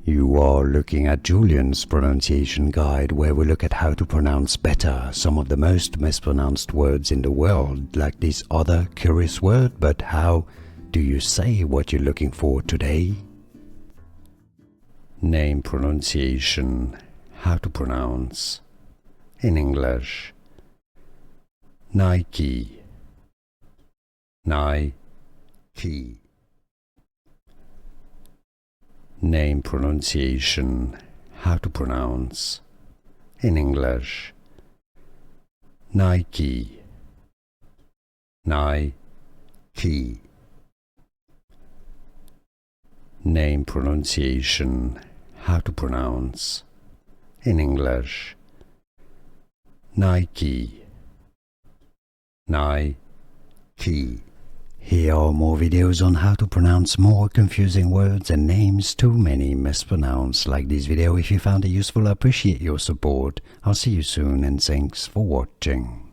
You are looking at Julian's pronunciation guide, where we look at how to pronounce better some of the most mispronounced words in the world, like this other curious word. But how do you say what you're looking for today? Name pronunciation. How to pronounce. In English. Nike. Nike. Name pronunciation. How to pronounce. In English. Nike. Nike. Name pronunciation. How to pronounce. In English. Nike. Nike. Here are more videos on how to pronounce more confusing words and names too many mispronounced. Like this video if you found it useful. I appreciate your support. I'll see you soon and thanks for watching.